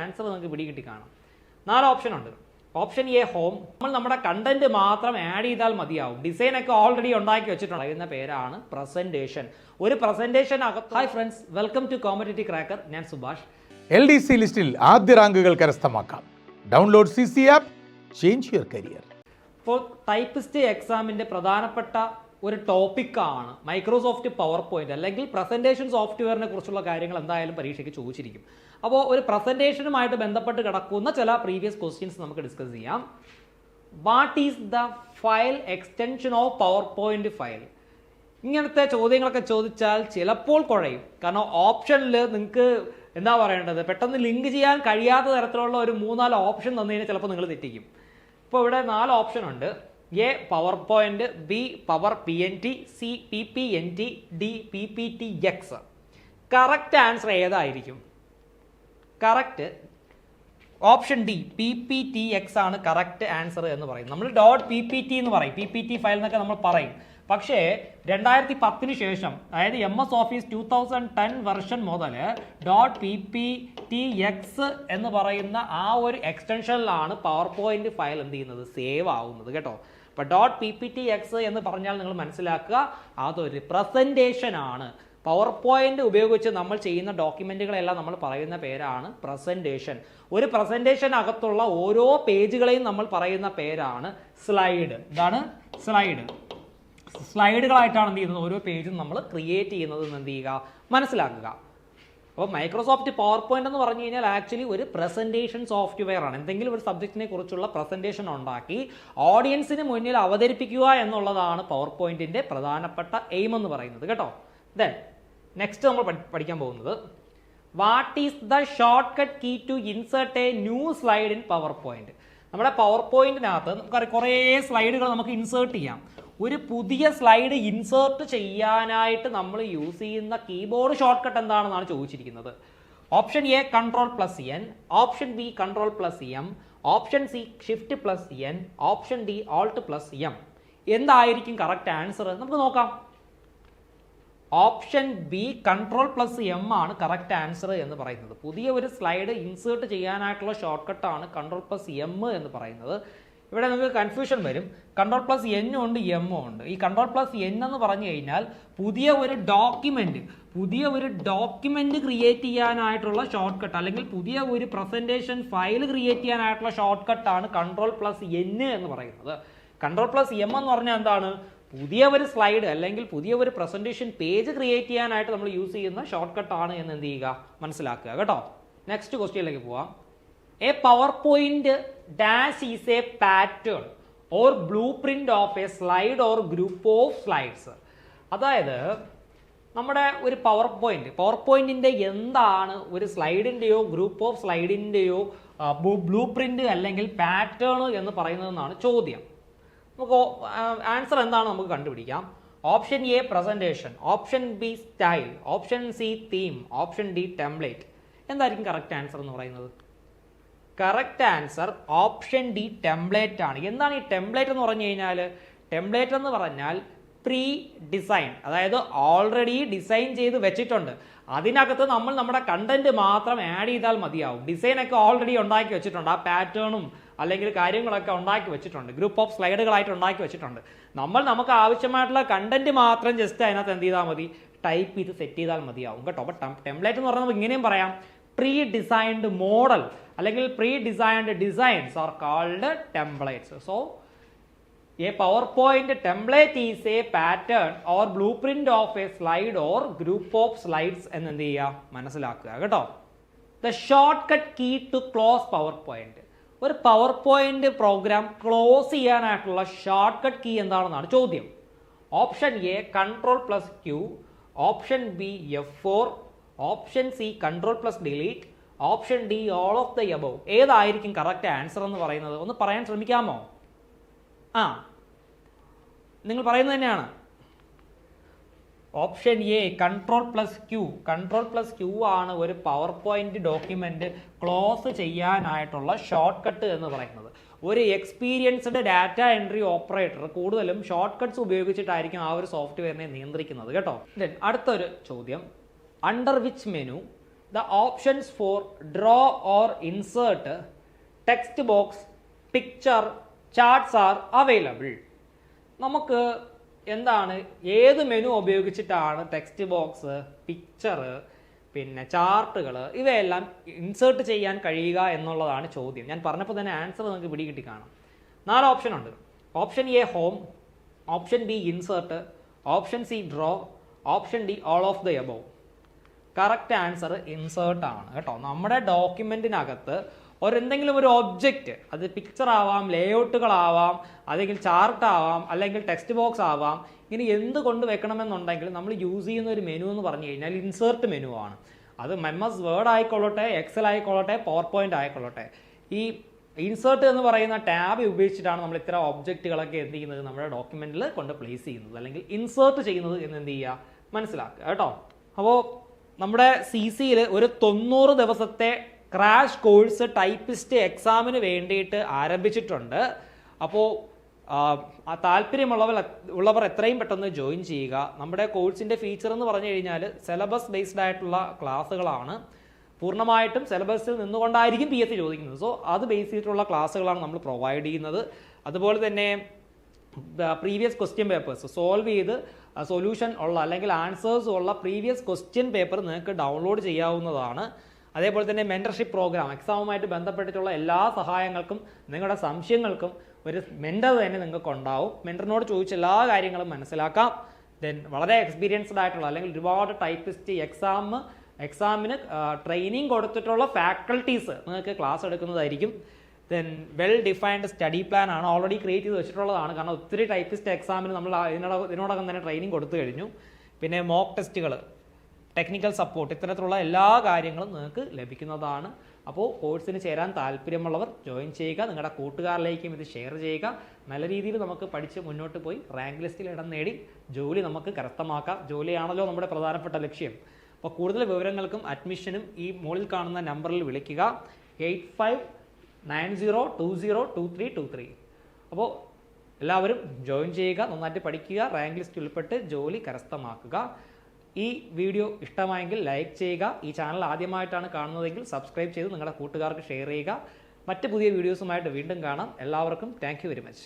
Answer നിങ്ങൾക്ക് പിടികിട്ടി കാണാം. 4 ഓപ്ഷൻ ഉണ്ട്. Option A home. നമ്മൾ നമ്മുടെ കണ്ടന്റ് മാത്രം ആഡ് ചെയ്താൽ മതിയാവും. ഡിസൈൻ ഒക്കെ ഓൾറെഡി ഉണ്ടാക്കി വെച്ചിട്ടുണ്ട്. പറയുന്ന പേരാണ് പ്രസന്റേഷൻ. ഒരു പ്രസന്റേഷൻ അകത്ത്. Hi friends, welcome to competitive cracker. ഞാൻ സുഭാഷ്. LDC ലിസ്റ്റിൽ ആദ്യ റാങ്കുകൾ കരസ്ഥമാക്കാം. Download CC app, change your career. ഇപ്പോൾ ടൈപ്പിസ്റ്റ് എക്സാമിന്റെ പ്രധാനപ്പെട്ട ഒരു ടോപ്പിക്കാണ് മൈക്രോസോഫ്റ്റ് പവർ പോയിന്റ് അല്ലെങ്കിൽ പ്രസന്റേഷൻ സോഫ്റ്റ്വെയറിനെ കുറിച്ചുള്ള കാര്യങ്ങൾ എന്തായാലും പരീക്ഷയ്ക്ക് ചോദിച്ചിരിക്കും. അപ്പോൾ ഒരു പ്രസന്റേഷനുമായിട്ട് ബന്ധപ്പെട്ട് കിടക്കുന്ന ചില പ്രീവിയസ് ക്വസ്റ്റ്യൻസ് നമുക്ക് ഡിസ്കസ് ചെയ്യാം. What is the file extension of power point file? ഇങ്ങനത്തെ ചോദ്യങ്ങളൊക്കെ ചോദിച്ചാൽ ചിലപ്പോൾ കുഴയും. കാരണം ഓപ്ഷനിൽ നിങ്ങൾക്ക് എന്താ പറയേണ്ടത്, പെട്ടെന്ന് ലിങ്ക് ചെയ്യാൻ കഴിയാത്ത തരത്തിലുള്ള ഒരു 3-4 ഓപ്ഷൻ തന്നു കഴിഞ്ഞാൽ ചിലപ്പോൾ നിങ്ങൾ തെറ്റിക്കും. ഇപ്പോൾ ഇവിടെ 4 ഓപ്ഷൻ ഉണ്ട്. A power point, B power PNT, C PPNT, D PPTX. Correct answer ഏതായിരിക്കും? കറക്റ്റ് ഓപ്ഷൻ ഡി PPTX ആണ് കറക്റ്റ് ആൻസർ എന്ന് പറയുന്നത്. നമ്മൾ .ppt എന്ന് പറയും, PPT ഫയൽ എന്നൊക്കെ നമ്മൾ പറയും. പക്ഷേ 2010 ശേഷം, അതായത് MS ഓഫീസ് 2010 വെർഷൻ മുതൽ .ppt_x എന്ന് പറയുന്ന ആ ഒരു എക്സ്റ്റൻഷനിലാണ് പവർ പോയിന്റ് ഫയൽ എന്ത് ചെയ്യുന്നത്, സേവ് ആവുന്നത് കേട്ടോ. അപ്പൊ .ppt_x എന്ന് പറഞ്ഞാൽ നിങ്ങൾ മനസ്സിലാക്കുക, അതൊരു പ്രസന്റേഷൻ ആണ്. പവർ പോയിന്റ് ഉപയോഗിച്ച് നമ്മൾ ചെയ്യുന്ന ഡോക്യുമെന്റുകളെല്ലാം നമ്മൾ പറയുന്ന പേരാണ് പ്രസന്റേഷൻ. ഒരു പ്രസന്റേഷൻ അകത്തുള്ള ഓരോ പേജുകളെയും നമ്മൾ പറയുന്ന പേരാണ് സ്ലൈഡ്. ഇതാണ് സ്ലൈഡ്. സ്ലൈഡുകളായിട്ടാണ് എന്ത് ചെയ്യുന്നത്, ഓരോ പേജും നമ്മൾ ക്രിയേറ്റ് ചെയ്യുന്നത് എന്ത് ചെയ്യുക, മനസ്സിലാക്കുക. അപ്പോൾ മൈക്രോസോഫ്റ്റ് പവർ പോയിന്റ് എന്ന് പറഞ്ഞു കഴിഞ്ഞാൽ ആക്ച്വലി ഒരു പ്രസന്റേഷൻ സോഫ്റ്റ്വെയർ ആണ്. എന്തെങ്കിലും ഒരു സബ്ജക്റ്റിനെ കുറിച്ചുള്ള പ്രസന്റേഷൻ ഉണ്ടാക്കി ഓഡിയൻസിന് മുന്നിൽ അവതരിപ്പിക്കുക എന്നുള്ളതാണ് പവർ പോയിന്റിന്റെ പ്രധാനപ്പെട്ട എയിം എന്ന് പറയുന്നത് കേട്ടോ. ദെൻ നെക്സ്റ്റ് നമ്മൾ പഠിക്കാൻ പോകുന്നത്, what is the shortcut key to insert a new slide in PowerPoint? നമ്മുടെ പവർ പോയിന്റിനകത്ത് നമുക്കറിയാം കുറേ സ്ലൈഡുകൾ നമുക്ക് ഇൻസേർട്ട് ചെയ്യാം. ഒരു പുതിയ സ്ലൈഡ് ഇൻസേർട്ട് ചെയ്യാനായിട്ട് നമ്മൾ യൂസ് ചെയ്യുന്ന കീബോർഡ് ഷോർട്ട് കട്ട് എന്താണെന്നാണ് ചോദിച്ചിരിക്കുന്നത്. Option A Ctrl+N, option B Ctrl+M, option C Shift+N, option D Alt+M. എന്തായിരിക്കും കറക്റ്റ് ആൻസർ? നമുക്ക് നോക്കാം. ഓപ്ഷൻ ബി Ctrl+M ആണ് കറക്റ്റ് ആൻസർ എന്ന് പറയുന്നത്. പുതിയ ഒരു സ്ലൈഡ് ഇൻസേർട്ട് ചെയ്യാനായിട്ടുള്ള ഷോർട്ട് കട്ടാണ് Ctrl+M എന്ന് പറയുന്നത്. ഇവിടെ നിങ്ങൾക്ക് കൺഫ്യൂഷൻ വരും. Ctrl+N ഉണ്ട്, M ഉണ്ട്. ഈ Ctrl+N എന്ന് പറഞ്ഞു കഴിഞ്ഞാൽ പുതിയ ഒരു ഡോക്യുമെന്റ് ക്രിയേറ്റ് ചെയ്യാനായിട്ടുള്ള ഷോർട്ട് കട്ട്, അല്ലെങ്കിൽ പുതിയ ഒരു പ്രസന്റേഷൻ ഫയൽ ക്രിയേറ്റ് ചെയ്യാനായിട്ടുള്ള ഷോർട്ട് കട്ടാണ് Ctrl+N എന്ന് പറയുന്നത്. Ctrl+M എന്ന് പറഞ്ഞാൽ എന്താണ്? പുതിയ ഒരു സ്ലൈഡ് അല്ലെങ്കിൽ പുതിയ ഒരു പ്രസന്റേഷൻ പേജ് ക്രിയേറ്റ് ചെയ്യാനായിട്ട് നമ്മൾ യൂസ് ചെയ്യുന്ന ഷോർട്ട് കട്ട് ആണ് എന്ന് എന്ത് ചെയ്യുക, മനസ്സിലാക്കുക കേട്ടോ. നെക്സ്റ്റ് ക്വസ്റ്റ്യനിലേക്ക് പോവാം. A power point dash is a pattern or blueprint of a slide or group of slides. അതായത് നമ്മുടെ ഒരു പവർ പോയിന്റിന്റെ എന്താണ് ഒരു സ്ലൈഡിന്റെയോ ഗ്രൂപ്പ് ഓഫ് സ്ലൈഡിന്റെയോ ബ്ലൂ പ്രിന്റ് അല്ലെങ്കിൽ പാറ്റേൺ എന്ന് പറയുന്നതെന്നാണ് ചോദ്യം. നമുക്ക് ആൻസർ എന്താണ് നമുക്ക് കണ്ടുപിടിക്കാം. Option A presentation, option B style, option C theme, option D template. എന്തായിരിക്കും കറക്റ്റ് ആൻസർ എന്ന് പറയുന്നത്? Correct answer option D template ആണ്. എന്താണ് ഈ ടെംപ്ലേറ്റ് എന്ന് പറഞ്ഞു കഴിഞ്ഞാൽ? ടെംപ്ലേറ്റ് എന്ന് പറഞ്ഞാൽ പ്രീ ഡിസൈൻ, അതായത് ഓൾറെഡി ഡിസൈൻ ചെയ്ത് വെച്ചിട്ടുണ്ട്. അതിനകത്ത് നമ്മൾ നമ്മുടെ കണ്ടന്റ് മാത്രം ആഡ് ചെയ്താൽ മതിയാവും. ഡിസൈൻ ഒക്കെ ഓൾറെഡി ഉണ്ടാക്കി വെച്ചിട്ടുണ്ട്. ആ പാറ്റേണും അല്ലെങ്കിൽ കാര്യങ്ങളൊക്കെ ഉണ്ടാക്കി വെച്ചിട്ടുണ്ട്. ഗ്രൂപ്പ് ഓഫ് സ്ലൈഡുകളായിട്ട് ഉണ്ടാക്കി വെച്ചിട്ടുണ്ട്. നമുക്ക് ആവശ്യമായിട്ടുള്ള കണ്ടന്റ് മാത്രം ജസ്റ്റ് അതിനകത്ത് എന്ത് ചെയ്താൽ മതി, ടൈപ്പ് ചെയ്ത് സെറ്റ് ചെയ്താൽ മതിയാവും കേട്ടോ. അപ്പോൾ ടെംപ്ലേറ്റ് എന്ന് പറഞ്ഞാൽ നമുക്ക് ഇങ്ങനെയും പറയാം, പ്രീ ഡിസൈൻഡ് മോഡൽ അല്ലെങ്കിൽ pre designed designs are called templates. So a PowerPoint template is a pattern or blueprint of a slide or group of slides എന്ന് എന്ത് ചെയ്യുക, മനസ്സിലാക്കുക കേട്ടോ. The shortcut key to close PowerPoint. ഒരു PowerPoint program close ചെയ്യാനായിട്ടുള്ള shortcut key എന്താണെന്നാണ് ചോദ്യം. Option A Ctrl+Q, option B F4, option C Ctrl+Delete, option D all of the above. ഏതായിരിക്കും കറക്റ്റ് ആൻസർ എന്ന് പറയുന്നത്? ഒന്ന് പറയാൻ ശ്രമിക്കാമോ? നിങ്ങൾ പറയുന്നത് തന്നെയാണ്. ഓപ്ഷൻ എ Ctrl+Q ആണ് ഒരു പവർ പോയിന്റ് ഡോക്യുമെന്റ് ക്ലോസ് ചെയ്യാനായിട്ടുള്ള ഷോർട്ട് കട്ട് എന്ന് പറയുന്നത്. ഒരു എക്സ്പീരിയൻസ്ഡ് ഡാറ്റ എൻട്രി ഓപ്പറേറ്റർ കൂടുതലും ഷോർട്ട് കട്ട്സ് ഉപയോഗിച്ചിട്ടായിരിക്കും ആ ഒരു സോഫ്റ്റ്വെയറിനെ നിയന്ത്രിക്കുന്നത് കേട്ടോ. അടുത്തൊരു ചോദ്യം, under which menu the options for draw or insert text box, picture, charts are available. നമുക്ക് എന്താണ് ഏത് മെനു ഉപയോഗിച്ചിട്ടാണ് ടെക്സ്റ്റ് ബോക്സ്, പിക്ചർ, പിന്നെ ചാർട്ടുകൾ ഇവയെല്ലാം ഇൻസേർട്ട് ചെയ്യാൻ കഴിയുക എന്നുള്ളതാണ് ചോദ്യം. ഞാൻ പറഞ്ഞപ്പോൾ തന്നെ ആൻസർ നിങ്ങൾക്ക് പിടികിട്ടി കാണാം. 4 ഓപ്ഷൻ ഉണ്ട്. Option A home, option B insert, option C draw, option D all of the above. Correct answer insert ആണ് കേട്ടോ. നമ്മുടെ ഡോക്യുമെന്റിനകത്ത് എന്തെങ്കിലും ഒരു ഒബ്ജക്റ്റ്, അത് പിക്ചർ ആവാം, ലേഔട്ടുകളാവാം, അല്ലെങ്കിൽ ചാർട്ട് ആവാം, അല്ലെങ്കിൽ ടെക്സ്റ്റ് ബോക്സ് ആവാം, ഇങ്ങനെ എന്ത് കൊണ്ട് വെക്കണമെന്നുണ്ടെങ്കിൽ നമ്മൾ യൂസ് ചെയ്യുന്ന ഒരു മെനു എന്ന് പറഞ്ഞു കഴിഞ്ഞാൽ ഇൻസേർട്ട് മെനു ആണ്. അത് MS വേർഡ് ആയിക്കൊള്ളട്ടെ, എക്സൽ ആയിക്കൊള്ളട്ടെ, പവർ പോയിന്റ് ആയിക്കൊള്ളട്ടെ, ഈ ഇൻസേർട്ട് എന്ന് പറയുന്ന ടാബ് ഉപയോഗിച്ചിട്ടാണ് നമ്മൾ ഇത്തരം ഒബ്ജക്റ്റുകളൊക്കെ എന്ത് ചെയ്യുന്നത്, നമ്മുടെ ഡോക്യുമെന്റിൽ കൊണ്ട് പ്ലേസ് ചെയ്യുന്നത് അല്ലെങ്കിൽ ഇൻസേർട്ട് ചെയ്യുന്നത് എന്ന് എന്ത് ചെയ്യുക, മനസ്സിലാക്കുക കേട്ടോ. അപ്പോൾ നമ്മുടെ CCയിൽ ഒരു 90 ദിവസത്തെ ക്രാഷ് കോഴ്സ് ടൈപ്പിസ്റ്റ് എക്സാമിന് വേണ്ടിയിട്ട് ആരംഭിച്ചിട്ടുണ്ട്. അപ്പോൾ താല്പര്യമുള്ളവർ എത്രയും പെട്ടെന്ന് ജോയിൻ ചെയ്യുക. നമ്മുടെ കോഴ്സിൻ്റെ ഫീച്ചർ എന്ന് പറഞ്ഞു കഴിഞ്ഞാൽ സിലബസ് ബേസ്ഡ് ആയിട്ടുള്ള ക്ലാസ്സുകളാണ്. പൂർണ്ണമായിട്ടും സിലബസിൽ നിന്നുകൊണ്ടായിരിക്കും PSC ചോദിക്കുന്നത്. സോ അത് ബേസ് ചെയ്തിട്ടുള്ള ക്ലാസ്സുകളാണ് നമ്മൾ പ്രൊവൈഡ് ചെയ്യുന്നത്. അതുപോലെ തന്നെ പ്രീവിയസ് ക്വസ്റ്റ്യൻ പേപ്പേഴ്സ് സോൾവ് ചെയ്ത് സൊല്യൂഷൻ ഉള്ള അല്ലെങ്കിൽ ആൻസേഴ്സ് ഉള്ള പ്രീവിയസ് ക്വസ്റ്റ്യൻ പേപ്പർ നിങ്ങൾക്ക് ഡൗൺലോഡ് ചെയ്യാവുന്നതാണ്. അതേപോലെ തന്നെ മെൻറ്റർഷിപ്പ് പ്രോഗ്രാം, എക്സാമുമായിട്ട് ബന്ധപ്പെട്ടിട്ടുള്ള എല്ലാ സഹായങ്ങൾക്കും നിങ്ങളുടെ സംശയങ്ങൾക്കും ഒരു മെൻറ്റർ തന്നെ നിങ്ങൾക്ക് ഉണ്ടാവും. മെൻറ്ററിനോട് ചോദിച്ച എല്ലാ കാര്യങ്ങളും മനസ്സിലാക്കാം. ദെൻ വളരെ എക്സ്പീരിയൻസ്ഡ് ആയിട്ടുള്ള അല്ലെങ്കിൽ ഒരുപാട് ടൈപ്പിസ്റ്റ് എക്സാമിന് ട്രെയിനിങ് കൊടുത്തിട്ടുള്ള ഫാക്കൽറ്റീസ് നിങ്ങൾക്ക് ക്ലാസ് എടുക്കുന്നതായിരിക്കും. Then well defined study plan ആണ് ഓൾറെഡി ക്രിയേറ്റ് ചെയ്ത് വെച്ചിട്ടുള്ളതാണ്. കാരണം ഒത്തിരി ടൈപ്പിസ്റ്റ് എക്സാമിന് നമ്മൾ ഇതിനോടകം തന്നെ ട്രെയിനിങ് കൊടുത്തു കഴിഞ്ഞു. പിന്നെ മോക്ക് ടെസ്റ്റുകൾ, ടെക്നിക്കൽ സപ്പോർട്ട്, ഇത്തരത്തിലുള്ള എല്ലാ കാര്യങ്ങളും നിങ്ങൾക്ക് ലഭിക്കുന്നതാണ്. അപ്പോൾ കോഴ്സിന് ചേരാൻ താല്പര്യമുള്ളവർ ജോയിൻ ചെയ്യുക. നിങ്ങളുടെ കൂട്ടുകാരിലേക്കും ഇത് ഷെയർ ചെയ്യുക. നല്ല രീതിയിൽ നമുക്ക് പഠിച്ച് മുന്നോട്ട് പോയി റാങ്ക് ലിസ്റ്റിൽ ഇടം നേടി ജോലി നമുക്ക് കരസ്ഥമാക്കാം. ജോലിയാണല്ലോ നമ്മുടെ പ്രധാനപ്പെട്ട ലക്ഷ്യം. അപ്പോൾ കൂടുതൽ വിവരങ്ങൾക്കും അഡ്മിഷനും ഈ മുകളിൽ കാണുന്ന നമ്പറിൽ വിളിക്കുക 8590202323. അപ്പോൾ എല്ലാവരും ജോയിൻ ചെയ്യുക, നന്നായിട്ട് പഠിക്കുക, റാങ്ക് ലിസ്റ്റ് ഉൾപ്പെട്ട് ജോലി കരസ്ഥമാക്കുക. ഈ വീഡിയോ ഇഷ്ടമായെങ്കിൽ ലൈക്ക് ചെയ്യുക. ഈ ചാനൽ ആദ്യമായിട്ടാണ് കാണുന്നതെങ്കിൽ സബ്സ്ക്രൈബ് ചെയ്ത് നിങ്ങളുടെ കൂട്ടുകാർക്ക് ഷെയർ ചെയ്യുക. മറ്റ് പുതിയ വീഡിയോസുമായിട്ട് വീണ്ടും കാണാം. എല്ലാവർക്കും താങ്ക് യു വെരി മച്ച്.